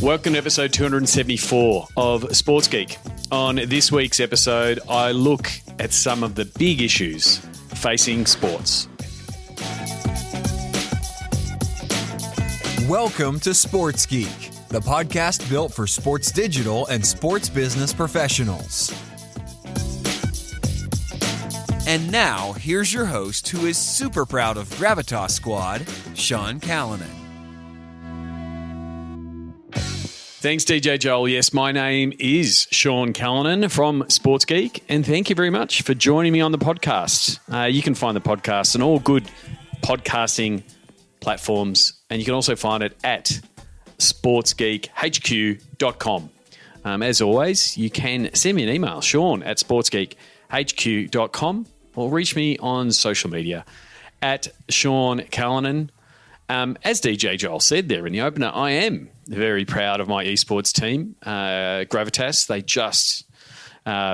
Welcome to episode 274 of Sports Geek. On this week's episode, I look at some of the big issues facing sports. Welcome to Sports Geek, the podcast built for sports digital and sports business professionals. And now, here's your host who is super proud of Gravitas Squad, Sean Callanan. Thanks, DJ Joel. Yes, my name is Sean Callanan from Sports Geek, and thank you very much for joining me on the podcast. You can find the podcast on all good podcasting platforms, and you can also find it at sportsgeekhq.com. As always, you can send me an email, Sean at sportsgeekhq.com, or reach me on social media at Sean Callanan. As DJ Joel said there in the opener, I am very proud of my esports team, Gravitas. They just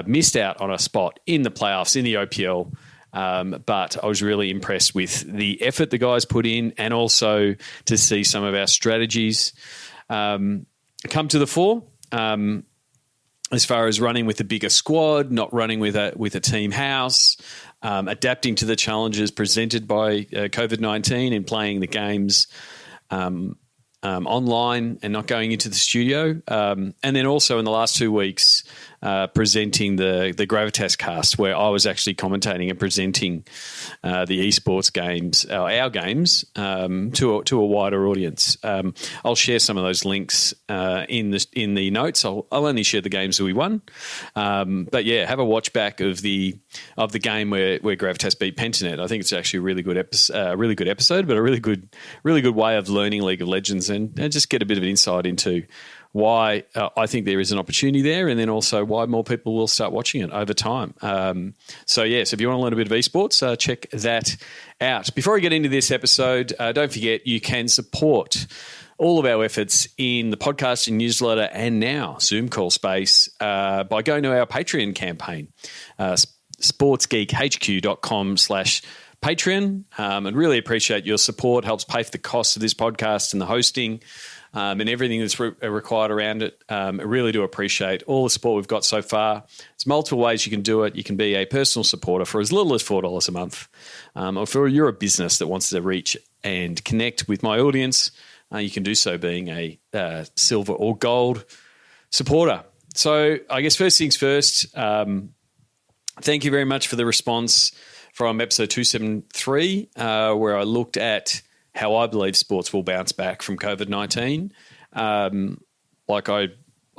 missed out on a spot in the playoffs in the OPL, but I was really impressed with the effort the guys put in, and also to see some of our strategies come to the fore. As far as running with a bigger squad, not running with a team house, adapting to the challenges presented by COVID-19 and playing the games online and not going into the studio. And then also in the last 2 weeks, presenting the Gravitas cast, where I was actually commentating and presenting the esports games, our games, to a wider audience. I'll share some of those links in the notes. I'll only share the games that we won, but yeah, have a watch back of the game where Gravitas beat Pentanet. I think it's actually a really good episode, but a really good way of learning League of Legends and just get a bit of an insight into why I think there is an opportunity there, and then also why more people will start watching it over time. So if you want to learn a bit of esports, check that out. Before I get into this episode, don't forget you can support all of our efforts in the podcasting newsletter and now Zoom call space by going to our Patreon campaign, sportsgeekhq.com/Patreon. And really appreciate your support. Helps pay for the cost of this podcast and the hosting. And everything that's required around it. I really do appreciate all the support we've got so far. There's multiple ways you can do it. You can be a personal supporter for as little as $4 a month. Or if you're a business that wants to reach and connect with my audience, you can do so being a silver or gold supporter. So I guess first things first, thank you very much for the response from episode 273, where I looked at how I believe sports will bounce back from COVID-19. I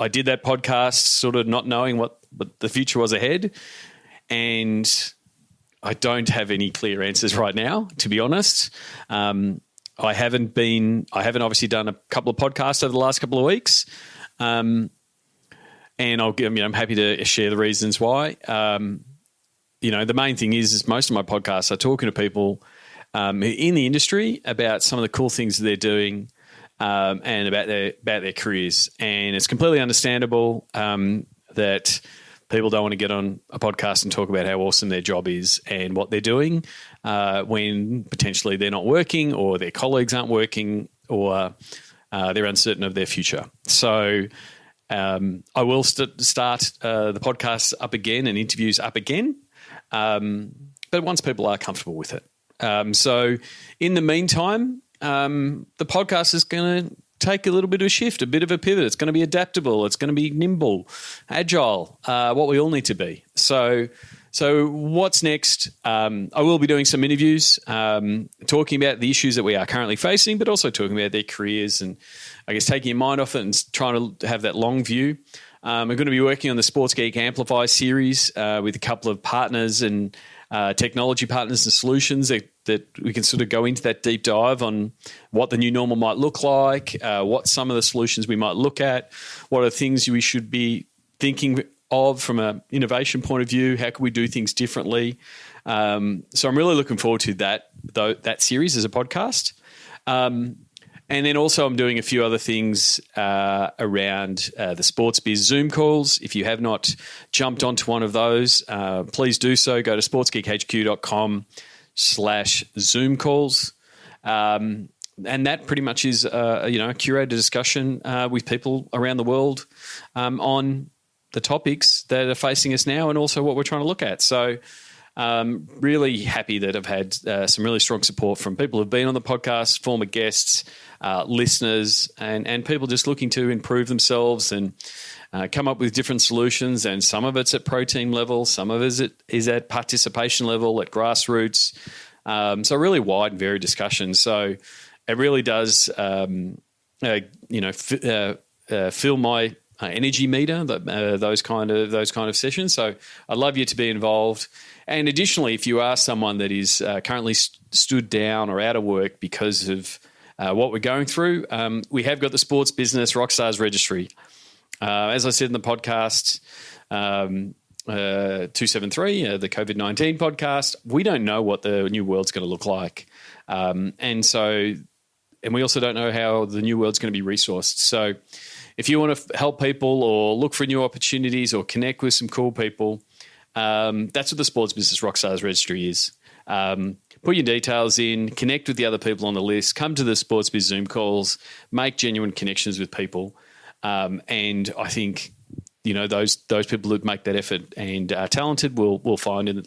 did that podcast sort of not knowing what the future was ahead, and I don't have any clear answers right now, to be honest. I haven't obviously done a couple of podcasts over the last couple of weeks, and I'm happy to share the reasons why. The main thing is most of my podcasts are talking to people in the industry about some of the cool things that they're doing and about their careers. And it's completely understandable that people don't want to get on a podcast and talk about how awesome their job is and what they're doing when potentially they're not working, or their colleagues aren't working, or they're uncertain of their future. So I will start the podcast up again and interviews up again, but once people are comfortable with it. So in the meantime, the podcast is going to take a little bit of a shift, a bit of a pivot. It's going to be adaptable. It's going to be nimble, agile, what we all need to be. So what's next? I will be doing some interviews, talking about the issues that we are currently facing, but also talking about their careers and I guess taking your mind off it and trying to have that long view. I'm going to be working on the Sports Geek Amplify series with a couple of partners and technology partners and solutions that we can sort of go into that deep dive on what the new normal might look like, what some of the solutions we might look at, what are things we should be thinking of from an innovation point of view, how can we do things differently. So I'm really looking forward to that series as a podcast. And then also I'm doing a few other things around the Sports Biz Zoom calls. If you have not jumped onto one of those, please do so. Go to sportsgeekhq.com/Zoom calls. and that pretty much is, a curated discussion with people around the world on the topics that are facing us now and also what we're trying to look at. So really happy that I've had some really strong support from people who've been on the podcast, former guests, listeners, and people just looking to improve themselves and come up with different solutions. And some of it's at pro team level, some of it is at participation level, at grassroots. So really wide and varied discussions. So it really does, fill my energy meter, those kind of sessions. So I'd love you to be involved. And additionally, if you are someone that is currently stood down or out of work because of what we're going through, we have got the Sports Business Rockstars Registry. As I said in the podcast, 273, the COVID-19 podcast, we don't know what the new world's going to look like. And we also don't know how the new world's going to be resourced. So if you want to help people or look for new opportunities or connect with some cool people, that's what the Sports Business Rockstars Registry is. Put your details in, connect with the other people on the list, come to the Sports Biz Zoom calls, make genuine connections with people. And I think, those people who make that effort and are talented will find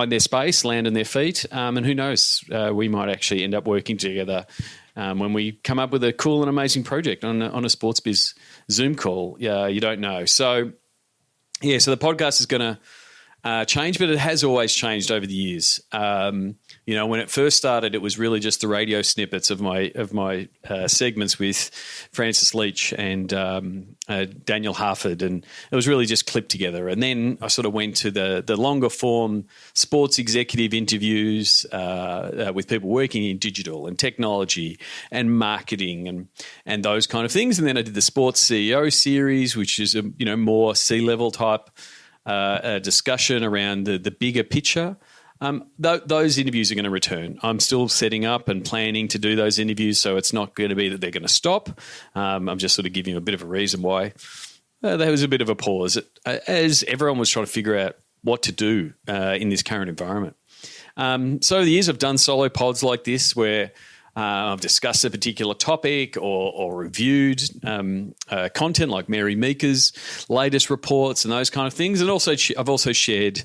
their space, land on their feet. And who knows, we might actually end up working together when we come up with a cool and amazing project on a Sports Biz Zoom call. Yeah, you don't know. So the podcast is going to change, but it has always changed over the years. When it first started, it was really just the radio snippets of my segments with Francis Leach and Daniel Harford, and it was really just clipped together. And then I sort of went to the longer form sports executive interviews with people working in digital and technology and marketing and those kind of things. And then I did the Sports CEO series, which is a more C-level type discussion around the bigger picture. Those interviews are going to return. I'm still setting up and planning to do those interviews, so it's not going to be that they're going to stop. I'm just sort of giving you a bit of a reason why there was a bit of a pause as everyone was trying to figure out what to do in this current environment. So over the years, I've done solo pods like this where I've discussed a particular topic or reviewed content like Mary Meeker's latest reports and those kind of things. And also, I've also shared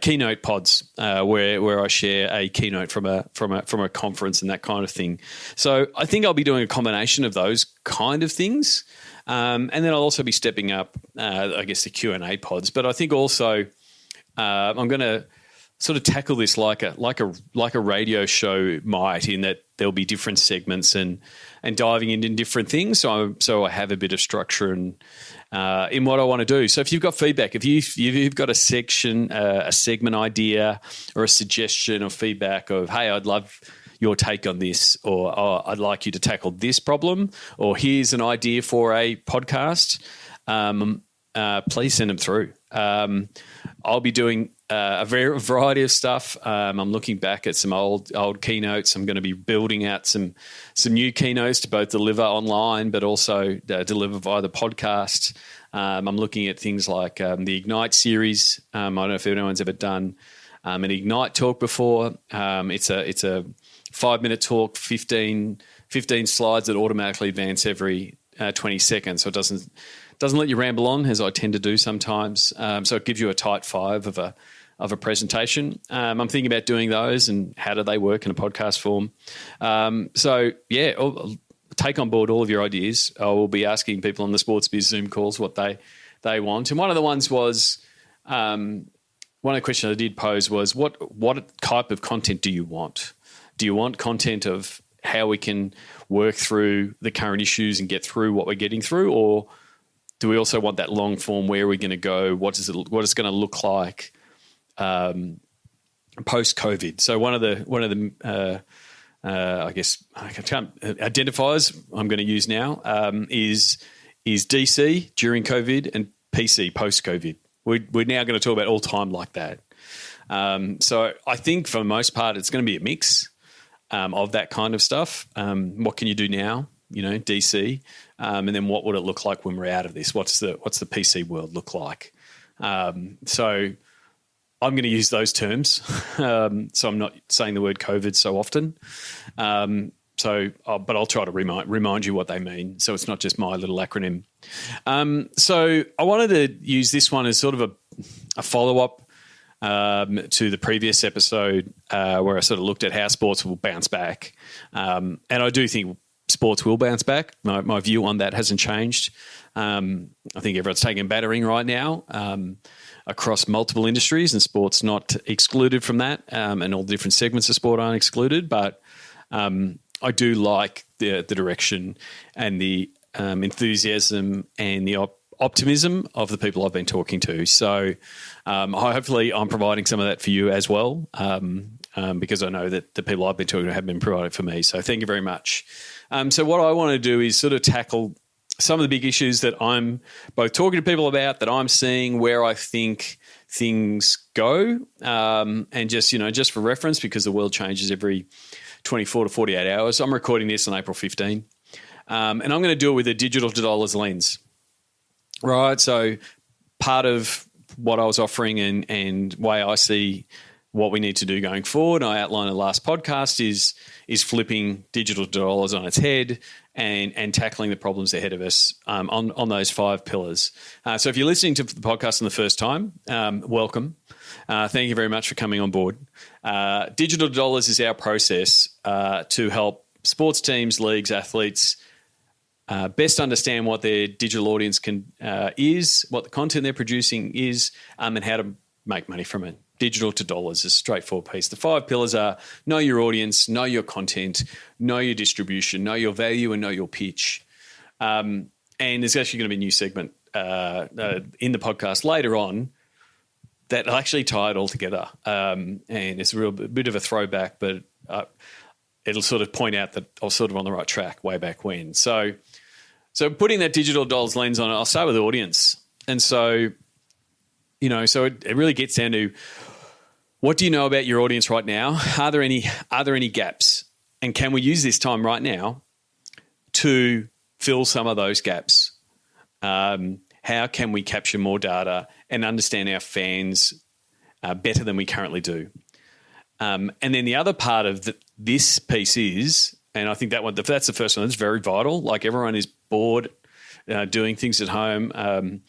keynote pods where I share a keynote from a conference and that kind of thing. So I think I'll be doing a combination of those kind of things, and then I'll also be stepping up, the Q&A pods. But I think also I'm going to sort of tackle this like a radio show might, in that there'll be different segments and diving into different things. So I have a bit of structure and in what I want to do. So if you've got feedback, if you've got a section, a segment idea or a suggestion or feedback of, hey, I'd love your take on this, or I'd like you to tackle this problem, or here's an idea for a podcast, please send them through. I'll be doing a variety of stuff. I'm looking back at some old keynotes. I'm going to be building out some new keynotes to both deliver online, but also deliver via the podcast. I'm looking at things like the Ignite series. I don't know if anyone's ever done an Ignite talk before. It's a 5-minute talk, 15 slides that automatically advance every 20 seconds, so it doesn't let you ramble on, as I tend to do sometimes. So it gives you a tight 5 of a presentation. I'm thinking about doing those and how do they work in a podcast form. I'll take on board all of your ideas. I will be asking people on the Sports Biz Zoom calls what they want. And one of the ones was, one of the questions I did pose was, what type of content do you want? Do you want content of how we can work through the current issues and get through what we're getting through, or do we also want that long form? Where are we going to go? What is going to look like post COVID? So one of the identifiers I'm going to use now is DC during COVID and PC post COVID. We're now going to talk about all time like that. So I think for the most part it's going to be a mix of that kind of stuff. What can you do now? DC, and then what would it look like when we're out of this? What's the PC world look like? So I'm going to use those terms. So I'm not saying the word COVID so often. But I'll try to remind you what they mean, so it's not just my little acronym. So I wanted to use this one as sort of a follow-up to the previous episode where I sort of looked at how sports will bounce back. And I do think sports will bounce back. My view on that hasn't changed. I think everyone's taking a battering right now across multiple industries, and sport's not excluded from that, and all the different segments of sport aren't excluded. But I do like the direction and the enthusiasm and the optimism of the people I've been talking to. So hopefully I'm providing some of that for you as well, because I know that the people I've been talking to have been providing for me. So thank you very much. So what I want to do is sort of tackle some of the big issues that I'm both talking to people about, that I'm seeing, where I think things go, and just for reference, because the world changes every 24 to 48 hours. I'm recording this on April 15, and I'm going to do it with a digital to dollars lens. Right, so part of what I was offering and way I see what we need to do going forward, I outlined in the last podcast, is flipping digital to dollars on its head and tackling the problems ahead of us on those 5 pillars. So if you're listening to the podcast for the first time, welcome. Thank you very much for coming on board. Digital to dollars is our process to help sports teams, leagues, athletes best understand what their digital audience is, what the content they're producing is, and how to make money from it. Digital to dollars is a straightforward piece. The 5 pillars are: know your audience, know your content, know your distribution, know your value, and know your pitch. And there's actually going to be a new segment in the podcast later on that will actually tie it all together. And it's a bit of a throwback, but it'll sort of point out that I was sort of on the right track way back when. So putting that digital dollars lens on it, I'll start with the audience. And so, so it really gets down to, what do you know about your audience right now? Are there any gaps? And can we use this time right now to fill some of those gaps? How can we capture more data and understand our fans better than we currently do? And then the other part of this piece is, and I think that's the first one that's very vital. Like, everyone is bored doing things at home.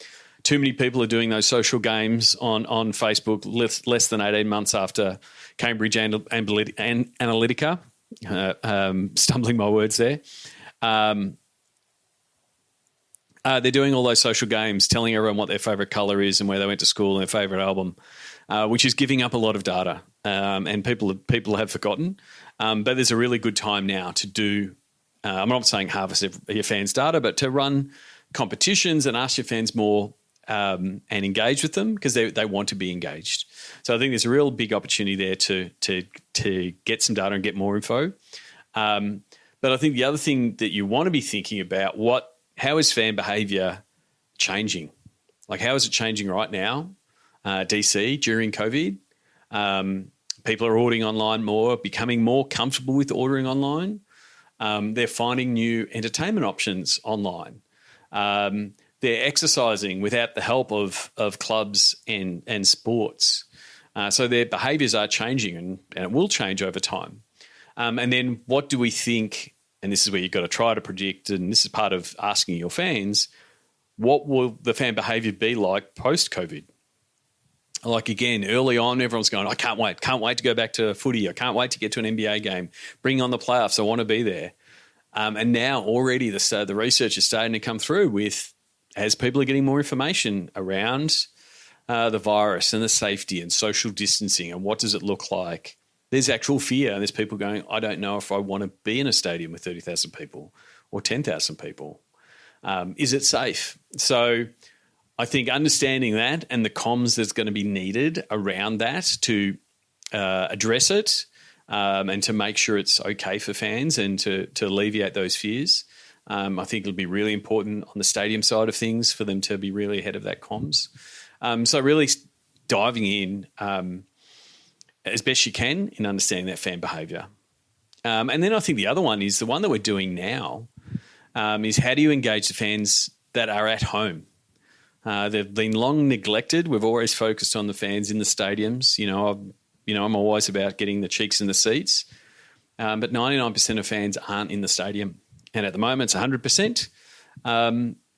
Too many people are doing those social games on Facebook less than 18 months after Cambridge Analytica. Stumbling my words there. They're doing all those social games, telling everyone what their favourite colour is and where they went to school and their favourite album, which is giving up a lot of data. And people have forgotten. But there's a really good time now to do, I'm not saying harvest your fans' data, but to run competitions and ask your fans more and engage with them, because they want to be engaged. So I think there's a real big opportunity there to get some data and get more info. But I think the other thing that you want to be thinking about, how is fan behaviour changing? Like, how is it changing right now, DC, during COVID? People are ordering online more, becoming more comfortable with ordering online. They're finding new entertainment options online. They're exercising without the help of clubs and sports. So their behaviours are changing, and it will change over time. And then what do we think, and this is where you've got to try to predict, and this is part of asking your fans, what will the fan behaviour be like post-COVID? Like, again, early on, everyone's going, I can't wait to go back to footy. I can't wait to get to an NBA game. Bring on the playoffs. I want to be there. And now already the research is starting to come through as people are getting more information around the virus and the safety and social distancing and what does it look like. There's actual fear, and there's people going, I don't know if I want to be in a stadium with 30,000 people or 10,000 people. Is it safe? So I think understanding that and the comms that's going to be needed around that to address it and to make sure it's okay for fans and to alleviate those fears, I think it'll be really important on the stadium side of things for them to be really ahead of that comms. So really diving in as best you can in understanding that fan behaviour. And then I think the other one is the one that we're doing now is, how do you engage the fans that are at home? They've been long neglected. We've always focused on the fans in the stadiums. I'm always about getting the cheeks in the seats. but 99% of fans aren't in the stadium. And at the moment, it's 100%.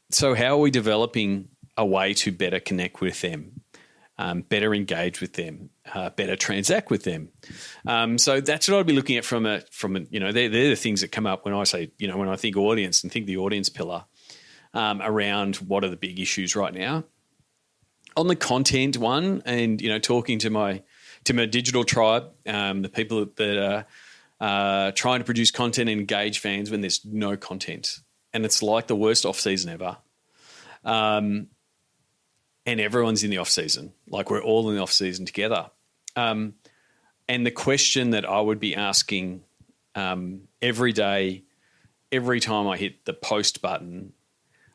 So how are we developing a way to better connect with them, better engage with them, better transact with them? So that's what I'd be looking at from a they're the things that come up when I say, when I think audience and think the audience pillar around what are the big issues right now. On the content one, and, talking to my digital tribe, the people that are trying to produce content and engage fans when there's no content. And it's like the worst off-season ever. And everyone's in the off-season. Like, we're all in the off-season together. And the question that I would be asking every day, every time I hit the post button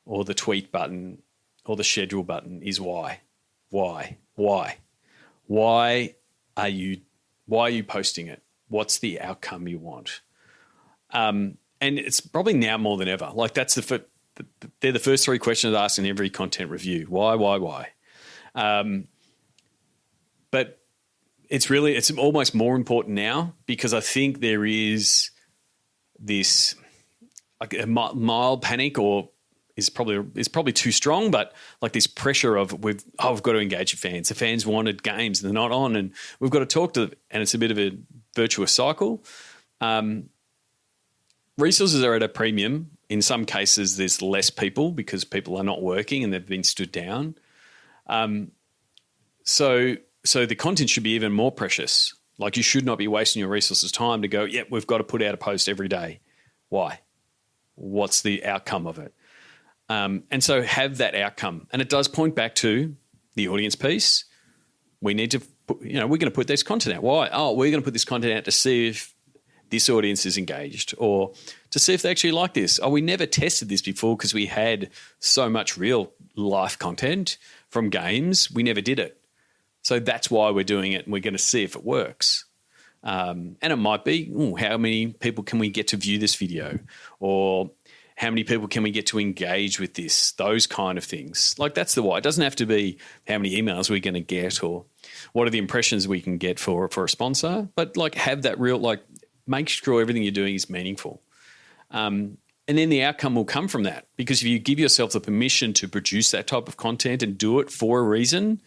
or the tweet button or the schedule button is why? Why are you posting it? What's the outcome you want? And it's probably now more than ever. Like, they're the first three questions asked in every content review. Why? But it's almost more important now, because I think there is this like a mild panic, or is probably too strong, but like this pressure of we've got to engage the fans. The fans wanted games and they're not on, and we've got to talk to them. And it's a bit of a virtuous cycle. Resources are at a premium. In some cases, there's less people because people are not working and they've been stood down. So the content should be even more precious. Like, you should not be wasting your resources' time to go, we've got to put out a post every day. Why? What's the outcome of it? And so have that outcome. And it does point back to the audience piece. We need to we're going to put this content out. Why? Oh, we're going to put this content out to see if this audience is engaged, or to see if they actually like this. Oh, we never tested this before because we had so much real life content from games. We never did it. So that's why we're doing it, and we're going to see if it works. And it might be, how many people can we get to view this video? Or how many people can we get to engage with this? Those kind of things. Like, that's the why. It doesn't have to be how many emails we're going to get or what are the impressions we can get for a sponsor, but like have that real, like, make sure everything you're doing is meaningful. And then the outcome will come from that, because if you give yourself the permission to produce that type of content and do it for a reason,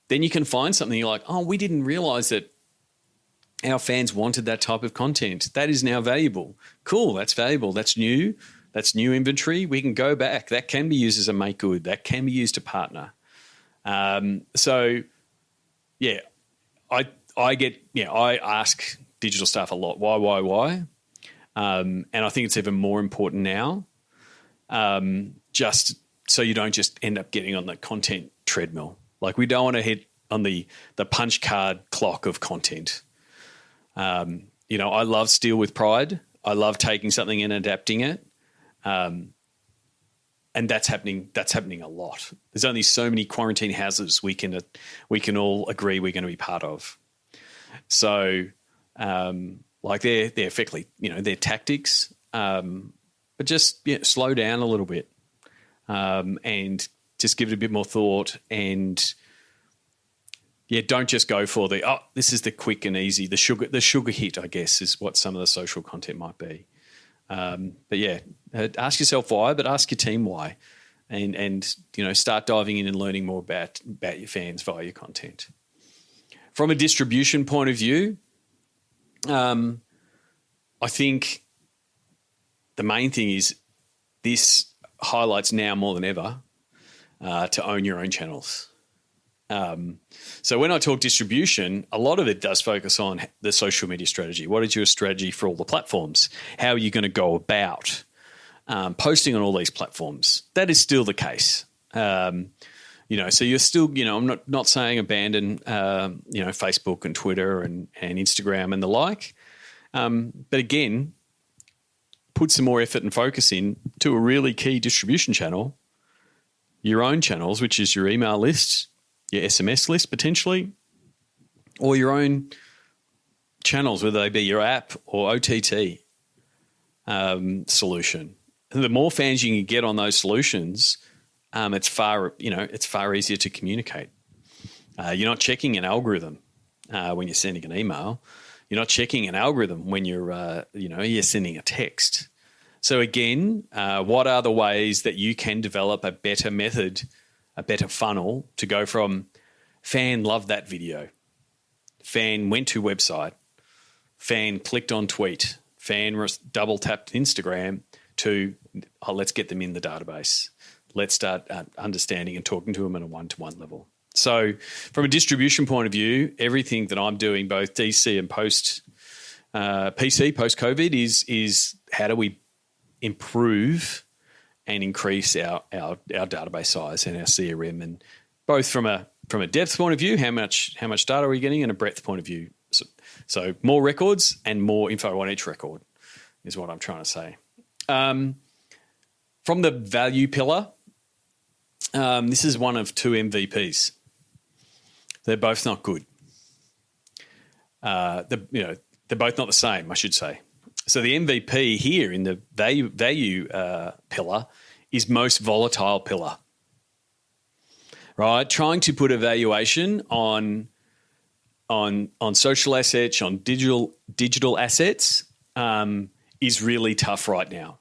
then you can find something you're like, oh, we didn't realize that our fans wanted that type of content. That is now valuable. Cool, that's valuable. That's new. That's new inventory. We can go back. That can be used as a make good. That can be used to partner. So, yeah, I ask digital staff a lot, why? And I think it's even more important now, just so you don't just end up getting on the content treadmill. Like, we don't want to hit on the punch card clock of content. I love Steal with Pride. I love taking something and adapting it. And that's happening a lot. There's only so many quarantine houses we can all agree we're going to be part of. So, like, they're effectively, their tactics, but just slow down a little bit, and just give it a bit more thought, and don't just go for this is the quick and easy, the sugar hit, I guess, is what some of the social content might be. But ask yourself why, but ask your team why, and start diving in and learning more about your fans via your content. From a distribution point of view, I think the main thing is this highlights now more than ever to own your own channels. So when I talk distribution, a lot of it does focus on the social media strategy. What is your strategy for all the platforms? How are you going to go about posting on all these platforms? That is still the case. So you're still, I'm not saying abandon, Facebook and Twitter and Instagram and the like. But again, put some more effort and focus in to a really key distribution channel, your own channels, which is your email list, your SMS list potentially, or your own channels, whether they be your app or OTT solution. And the more fans you can get on those solutions, it's far easier to communicate. You're not checking an algorithm when you're sending an email. You're not checking an algorithm when you're sending a text. So again, what are the ways that you can develop a better method, a better funnel to go from fan loved that video, fan went to website, fan clicked on tweet, fan double tapped Instagram to let's get them in the database. Let's start understanding and talking to them at a one-to-one level. So from a distribution point of view, everything that I'm doing, both DC and post PC, post-COVID, is how do we improve and increase our database size and our CRM, and both from a depth point of view, how much data are we getting, and a breadth point of view. So more records and more info on each record is what I'm trying to say. From the value pillar, this is one of two MVPs. They're both not good. They're both not the same, I should say. So the MVP here in the value pillar is most volatile pillar, right? Trying to put a valuation on social assets, on digital assets, is really tough right now.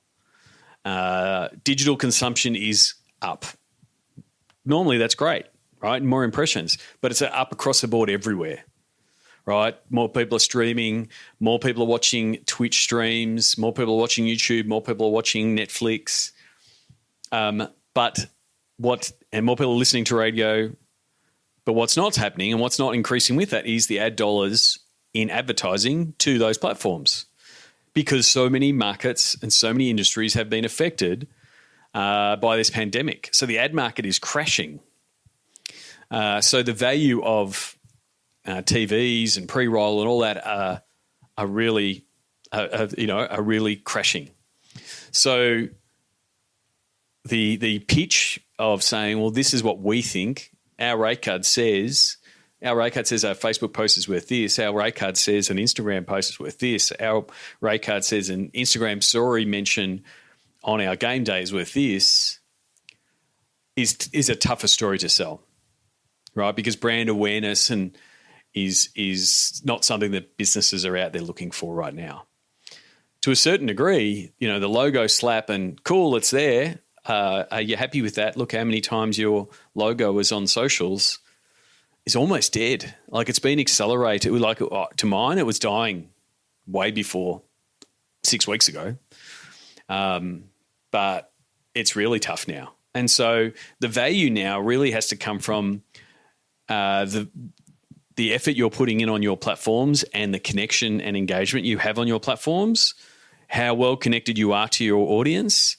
Digital consumption is up. Normally that's great, right? More impressions, but it's up across the board everywhere. Right? More people are streaming, more people are watching Twitch streams, more people are watching YouTube, more people are watching Netflix. And more people are listening to radio. But what's not happening and what's not increasing with that is the ad dollars in advertising to those platforms, because so many markets and so many industries have been affected by this pandemic. So the ad market is crashing. So the value of TVs and pre-roll and all that are really crashing. So the pitch of saying, well, this is what we think. Our rate card says our Facebook post is worth this. Our rate card says an Instagram post is worth this. Our rate card says an Instagram story mention on our game day is worth this. Is a tougher story to sell, right? Because brand awareness is not something that businesses are out there looking for right now. To a certain degree, the logo slap and cool, it's there. Are you happy with that? Look how many times your logo was on socials. Is almost dead. Like, it's been accelerated. To mine, it was dying way before 6 weeks ago. But it's really tough now. And so the value now really has to come from the effort you're putting in on your platforms and the connection and engagement you have on your platforms, how well connected you are to your audience,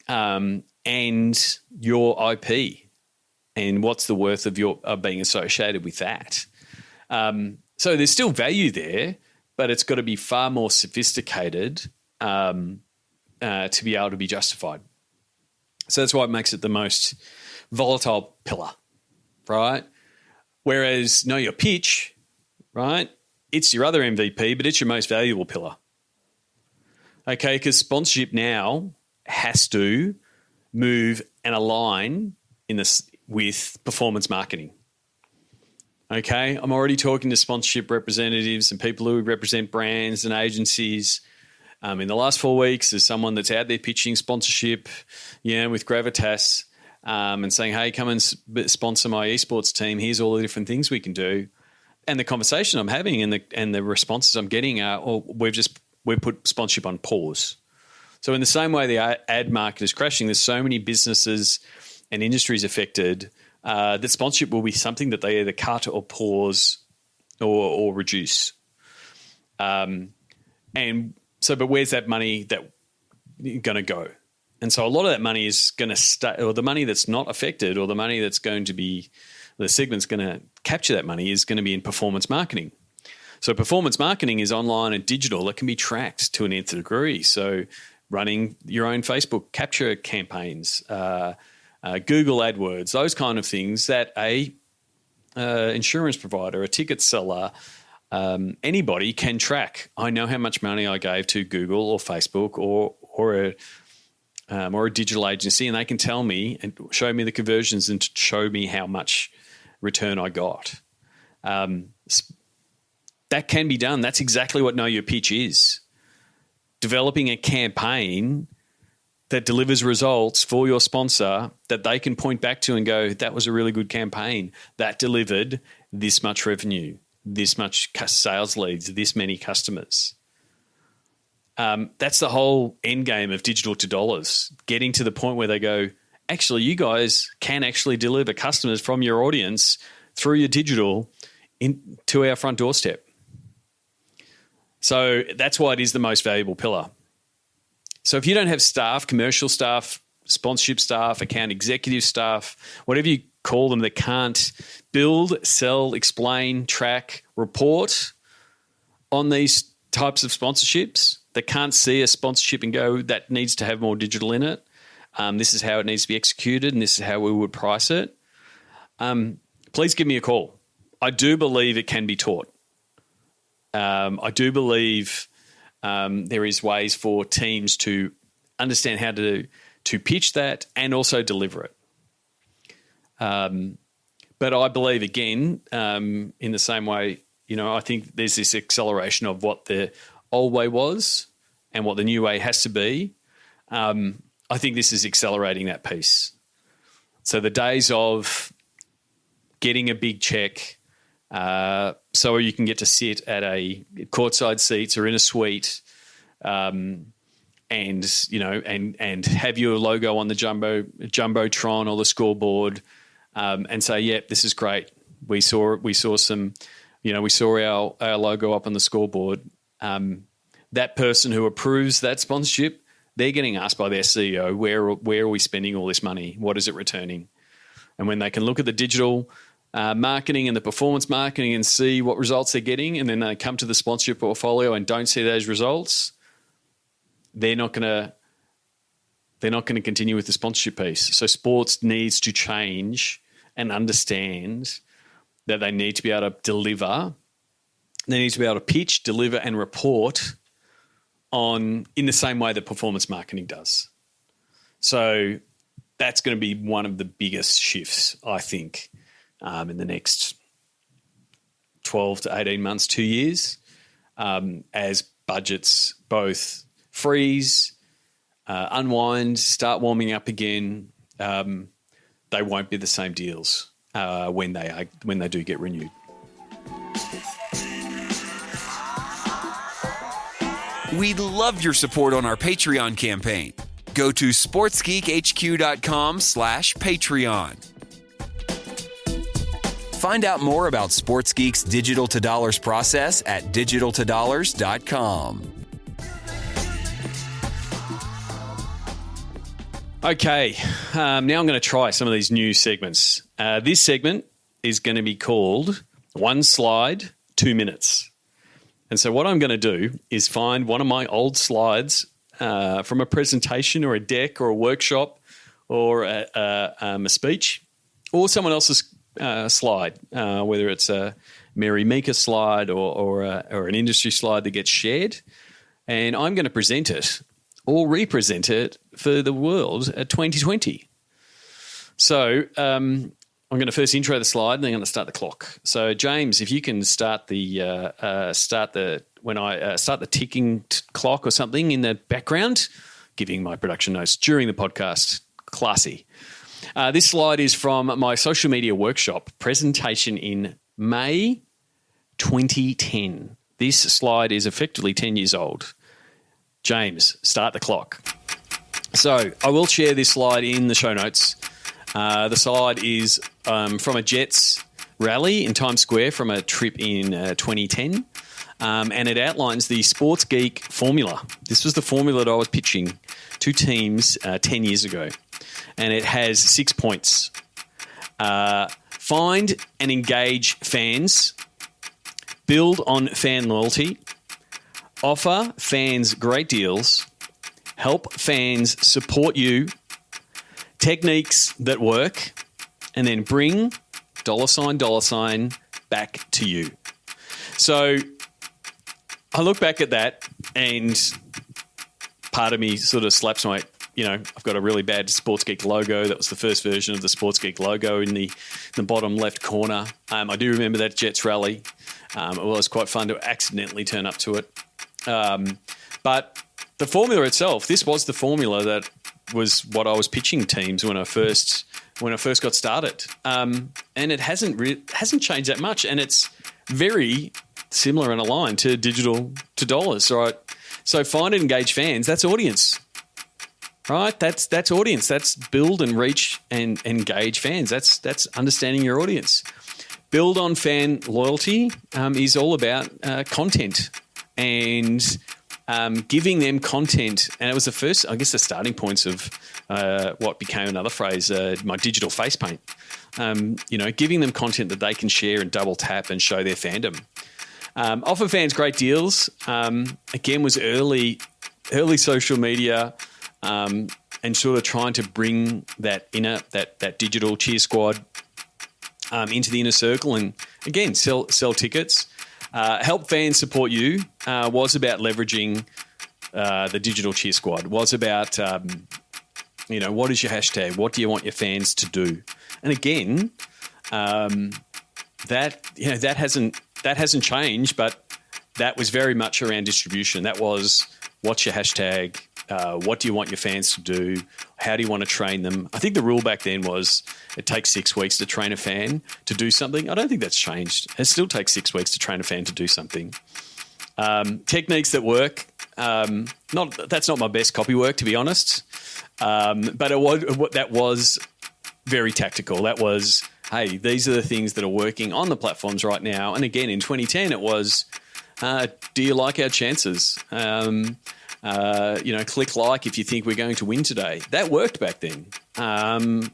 and your IP, and what's the worth of being associated with that. So there's still value there, but it's got to be far more sophisticated to be able to be justified. So that's why it makes it the most volatile pillar, right? Whereas know your pitch, right? It's your other MVP, but it's your most valuable pillar. Okay, because sponsorship now has to move and align with performance marketing. Okay, I'm already talking to sponsorship representatives and people who represent brands and agencies. In the last 4 weeks, there's someone that's out there pitching sponsorship, with Gravitas, and saying, hey, come and sponsor my esports team. Here's all the different things we can do. And the conversation I'm having and the responses I'm getting are, we've put sponsorship on pause. So in the same way the ad market is crashing, there's so many businesses and industries affected that sponsorship will be something that they either cut or pause or reduce. But where's that money going to go? And so a lot of that money is going to stay, or the money that's not affected, or the money that's going to be, the segment's going to capture that money is going to be in performance marketing. So performance marketing is online and digital that can be tracked to an nth degree. So running your own Facebook capture campaigns, Google AdWords, those kind of things that insurance provider, a ticket seller, anybody can track. I know how much money I gave to Google or Facebook or a digital agency, and they can tell me and show me the conversions and show me how much return I got. That can be done. That's exactly what Know Your Pitch is. Developing a campaign that delivers results for your sponsor that they can point back to and go, that was a really good campaign. That delivered this much revenue, this much sales leads, this many customers. That's the whole end game of digital to dollars, getting to the point where they go, actually, you guys can actually deliver customers from your audience through your digital to our front doorstep. So that's why it is the most valuable pillar. So if you don't have staff, commercial staff, sponsorship staff, account executive staff, whatever you call them, that can't build, sell, explain, track, report on these types of sponsorships, that can't see a sponsorship and go, that needs to have more digital in it. This is how it needs to be executed and this is how we would price it. Please give me a call. I do believe it can be taught. I do believe there is ways for teams to understand how to pitch that and also deliver it. But I believe, again, in the same way, I think there's this acceleration of what the old way was and what the new way has to be. I think this is accelerating that piece. So the days of getting a big check so you can get to sit at a courtside seats or in a suite and have your logo on the Jumbotron or the scoreboard and say, yep, this is great. We saw some, we saw our logo up on the scoreboard. That person who approves that sponsorship, they're getting asked by their CEO, where are we spending all this money? What is it returning? And when they can look at the digital marketing and the performance marketing and see what results they're getting, and then they come to the sponsorship portfolio and don't see those results, they're not going to continue with the sponsorship piece. So sports needs to change and understand that they need to be able to deliver. They need to be able to pitch, deliver, and report in the same way that performance marketing does. So that's going to be one of the biggest shifts, I think, in the next 12 to 18 months, 2 years, as budgets both freeze, unwind, start warming up again. They won't be the same deals when they do get renewed. We'd love your support on our Patreon campaign. Go to sportsgeekhq.com/Patreon. Find out more about SportsGeek's Digital to Dollars process at digitaltodollars.com. Okay, now I'm going to try some of these new segments. This segment is going to be called One Slide, 2 Minutes. And so what I'm going to do is find one of my old slides from a presentation or a deck or a workshop or a speech or someone else's slide, whether it's a Mary Meeker slide or an industry slide that gets shared. And I'm going to present it or represent it for the world at 2020. So I'm going to first intro the slide and then I'm going to start the clock. So James, if you can start the ticking clock or something in the background, giving my production notes during the podcast, classy. This slide is from my social media workshop presentation in May 2010. This slide is effectively 10 years old. James, start the clock. So I will share this slide in the show notes. The slide is from a Jets rally in Times Square from a trip in 2010, and it outlines the Sports Geek formula. This was the formula that I was pitching to teams 10 years ago, and it has 6 points. Find and engage fans, build on fan loyalty, offer fans great deals, help fans support you, techniques that work, and then bring $$ back to you. So I look back at that and part of me sort of slaps my I've got a really bad Sports Geek logo. That was the first version of the Sports Geek logo in the bottom left corner. I do remember that Jets rally. It was quite fun to accidentally turn up to it. But the formula itself, this was the formula that was what I was pitching teams when I first got started. And it hasn't changed that much, and it's very similar and aligned to digital to dollars, right? So find and engage fans, that's audience. Right? That's audience. That's build and reach and engage fans. That's understanding your audience. Build on fan loyalty is all about content and giving them content. And it was the starting points of what became another phrase, my digital face paint. Giving them content that they can share and double tap and show their fandom. Offer fans great deals. Again, was early social media. And sort of trying to bring that digital cheer squad into the inner circle, and again sell tickets. Help fans support you was about leveraging the digital cheer squad. Was about what is your hashtag? What do you want your fans to do? And again, that hasn't changed, but that was very much around distribution. That was, what's your hashtag? What do you want your fans to do? How do you want to train them? I think the rule back then was it takes 6 weeks to train a fan to do something. I don't think that's changed. It still takes 6 weeks to train a fan to do something. Techniques that work. That's not my best copy work, to be honest. But that was very tactical. That was, hey, these are the things that are working on the platforms right now. And again, in 2010, it was, do you like our chances? Click like if you think we're going to win today. That worked back then.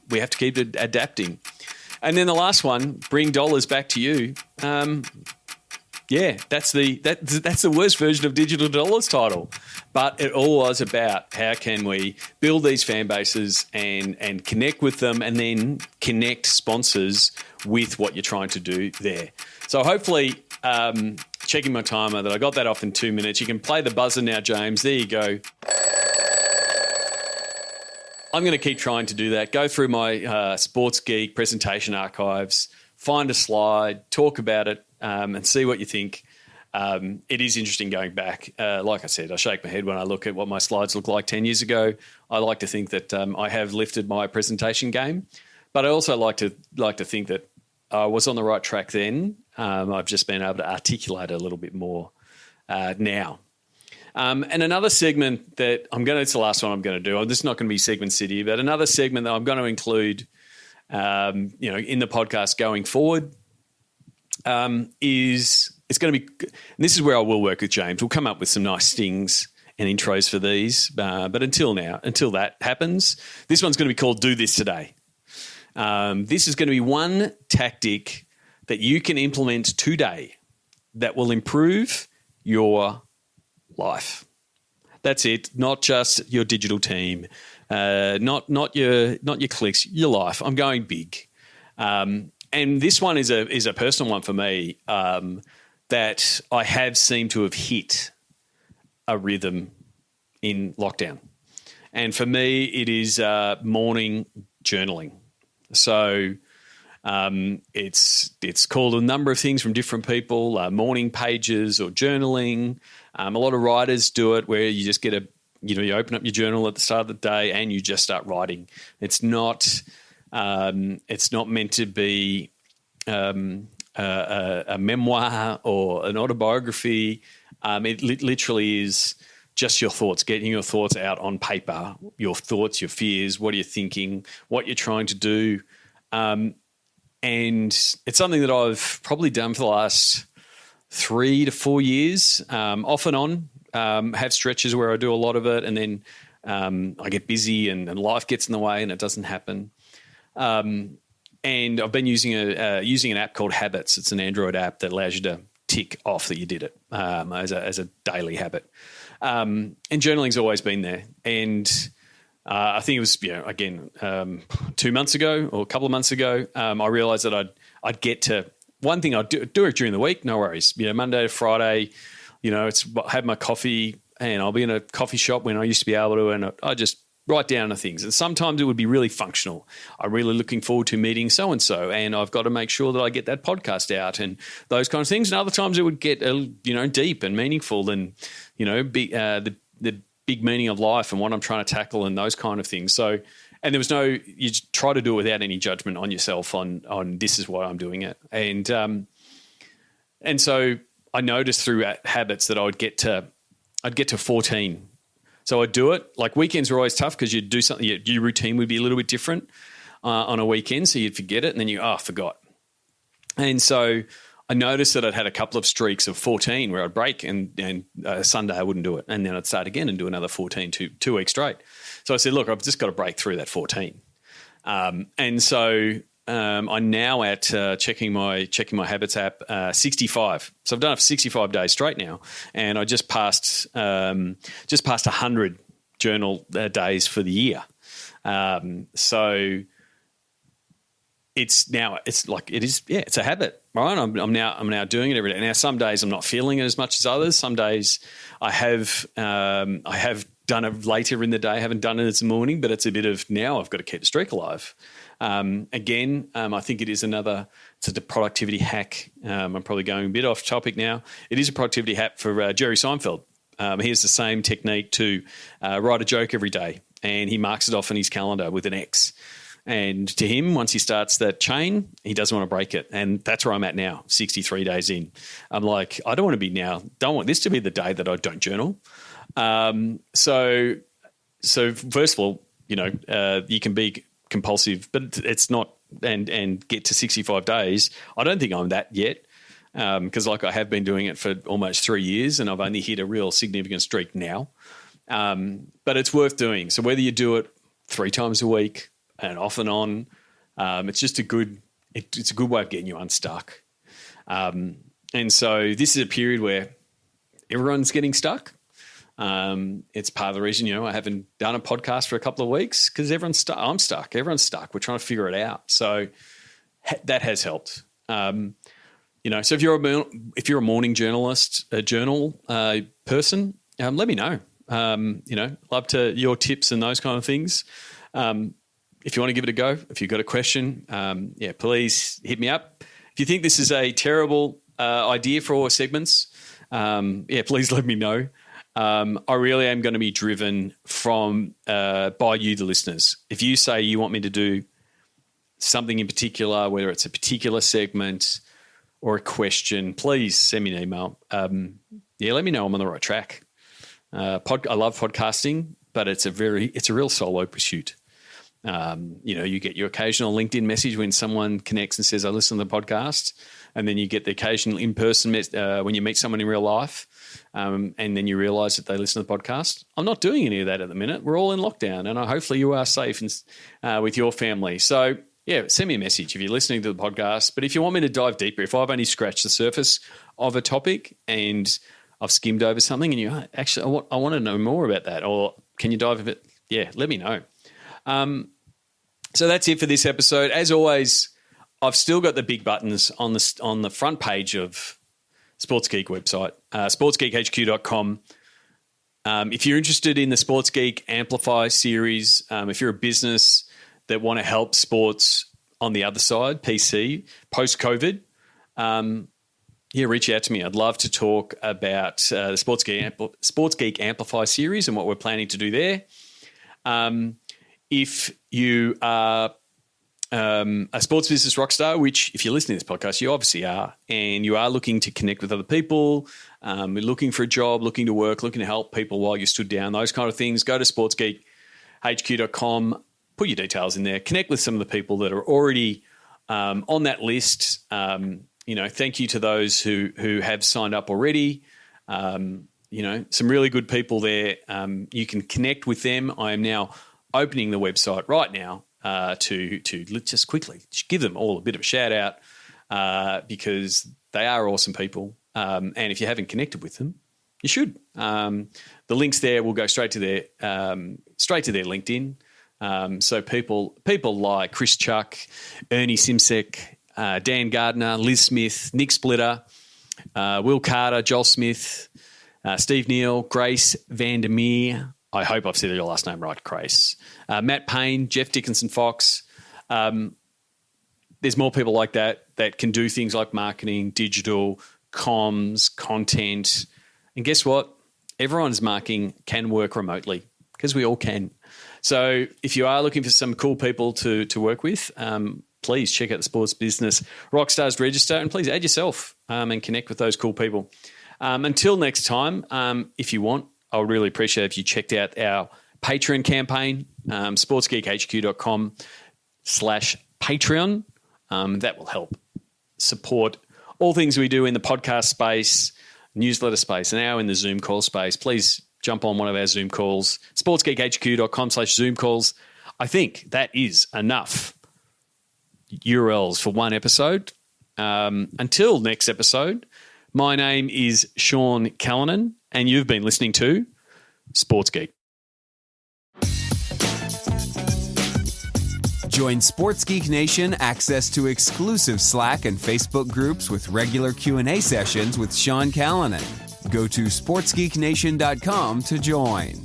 We have to keep adapting. And then the last one, bring dollars back to you. That's the worst version of digital dollars title. But it all was about how can we build these fan bases and connect with them, and then connect sponsors with what you're trying to do there. So hopefully, checking my timer, that I got that off in 2 minutes. You can play the buzzer now, James. There you go. I'm going to keep trying to do that. Go through my Sports Geek presentation archives, find a slide, talk about it, and see what you think. It is interesting going back. Like I said, I shake my head when I look at what my slides look like 10 years ago. I like to think that I have lifted my presentation game, but I also like to think that I was on the right track then. I've just been able to articulate a little bit more now. And another segment that it's the last one I'm going to do. This is not going to be Segment City, but another segment that I'm going to include, in the podcast going forward, is it's going to be. And this is where I will work with James. We'll come up with some nice stings and intros for these. But until that happens, this one's going to be called "Do This Today." This is going to be one tactic that you can implement today that will improve your life. That's it. Not just your digital team, not your clicks, your life. I'm going big. And this one is a personal one for me, that I have seemed to have hit a rhythm in lockdown. And for me, it is morning journaling. So it's called a number of things from different people, morning pages or journaling. A lot of writers do it where you just you open up your journal at the start of the day and you just start writing. It's not meant to be a memoir or an autobiography. It literally is just your thoughts, getting your thoughts out on paper, your thoughts, your fears, what are you thinking, what you're trying to do. And it's something that I've probably done for the last 3 to 4 years, off and on. Have stretches where I do a lot of it, and then I get busy and life gets in the way and it doesn't happen. And I've been using an app called Habits. It's an Android app that allows you to tick off that you did it as a daily habit. And journaling's always been there. And I think it was, 2 months ago or a couple of months ago, I realized that I'd get to one thing. I'd do it during the week, no worries. Monday to Friday, have my coffee, and I'll be in a coffee shop when I used to be able to, and I just write down the things. And sometimes it would be really functional. I'm really looking forward to meeting so-and-so, and I've got to make sure that I get that podcast out and those kind of things. And other times it would get, deep and meaningful and, the big meaning of life and what I'm trying to tackle and those kind of things. So, and there was you try to do it without any judgment on yourself on this is why I'm doing it. And so I noticed through habits that I'd get to 14. So I'd do it. Like weekends were always tough because you'd do something, your routine would be a little bit different on a weekend. So you'd forget it and then I forgot. And so I noticed that I'd had a couple of streaks of 14 where I'd break and Sunday I wouldn't do it. And then I'd start again and do another 14, 2 weeks straight. So I said, look, I've just got to break through that 14. And so I'm now at checking my habits app 65. So I've done it for 65 days straight now, and I just passed 100 journal days for the year. So it's a habit, right? I'm now doing it every day. Now some days I'm not feeling it as much as others. Some days I have done it later in the day. I haven't done it this morning, but it's a bit of now I've got to keep the streak alive. I think it's a productivity hack. I'm probably going a bit off topic now. It is a productivity hack for Jerry Seinfeld. He has the same technique to write a joke every day, and he marks it off in his calendar with an X. And to him, once he starts that chain, he doesn't want to break it. And that's where I'm at now, 63 days in. I'm like, I don't want this to be the day that I don't journal. So first of all, you can be compulsive, but it's not, and get to 65 days. I don't think I'm that yet, because I have been doing it for almost 3 years and I've only hit a real significant streak now. But it's worth doing. So whether you do it 3 times a week and off and on, it's just a good way of getting you unstuck. And so this is a period where everyone's getting stuck. It's part of the reason, I haven't done a podcast for a couple of weeks because everyone's stuck. I'm stuck. Everyone's stuck. We're trying to figure it out. So that has helped. So if you're a morning journalist, a journal person, let me know. Love to your tips and those kind of things. If you want to give it a go, if you've got a question, please hit me up. If you think this is a terrible idea for all segments, please let me know. I really am going to be driven by you, the listeners. If you say you want me to do something in particular, whether it's a particular segment or a question, please send me an email. Let me know I'm on the right track. I love podcasting, but it's a real solo pursuit. You get your occasional LinkedIn message when someone connects and says, I listen to the podcast. And then you get the occasional in-person when you meet someone in real life. And then you realise that they listen to the podcast. I'm not doing any of that at the minute. We're all in lockdown, and hopefully you are safe with your family. So, send me a message if you're listening to the podcast. But if you want me to dive deeper, if I've only scratched the surface of a topic and I've skimmed over something and I want to know more about that, or can you dive a bit? Let me know. So that's it for this episode. As always, I've still got the big buttons on the front page of Sports Geek website, sportsgeekhq.com. If you're interested in the Sports Geek Amplify series, if you're a business that want to help sports on the other side, PC, post-COVID, reach out to me. I'd love to talk about the Sports Geek Amplify series and what we're planning to do there. If you are a sports business rock star, which if you're listening to this podcast, you obviously are, and you are looking to connect with other people, looking for a job, looking to work, looking to help people while you're stood down, those kind of things, go to sportsgeekhq.com, put your details in there, connect with some of the people that are already on that list. Thank you to those who have signed up already. Some really good people there. You can connect with them. I am now opening the website right now to just quickly give them all a bit of a shout out because they are awesome people. And if you haven't connected with them, you should. The links there will go straight to their LinkedIn. So people like Chris Chuck, Ernie Simsek, Dan Gardner, Liz Smith, Nick Splitter, Will Carter, Joel Smith, Steve Neal, Grace Vandermeer, I hope I've said your last name right, Grace. Matt Payne, Jeff Dickinson-Fox. There's more people like that can do things like marketing, digital, comms, content. And guess what? Everyone's marketing can work remotely because we all can. So if you are looking for some cool people to work with, please check out the Sports Business Rockstars Register and please add yourself and connect with those cool people. Until next time, if you want, I would really appreciate if you checked out our Patreon campaign, sportsgeekhq.com/Patreon. That will help support all things we do in the podcast space, newsletter space, and now in the Zoom call space. Please jump on one of our Zoom calls, sportsgeekhq.com/Zoom calls. I think that is enough URLs for one episode. Until next episode, my name is Sean Callanan, and you've been listening to Sports Geek. Join Sports Geek Nation access to exclusive Slack and Facebook groups with regular Q&A sessions with Sean Callanan. Go to sportsgeeknation.com to join.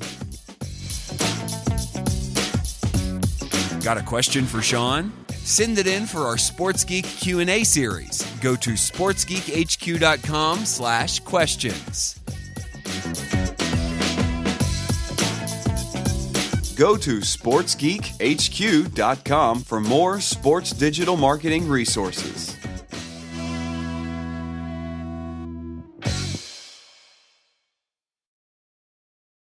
Got a question for Sean? Send it in for our Sports Geek Q&A series. Go to sportsgeekhq.com/questions. Go to sportsgeekhq.com for more sports digital marketing resources.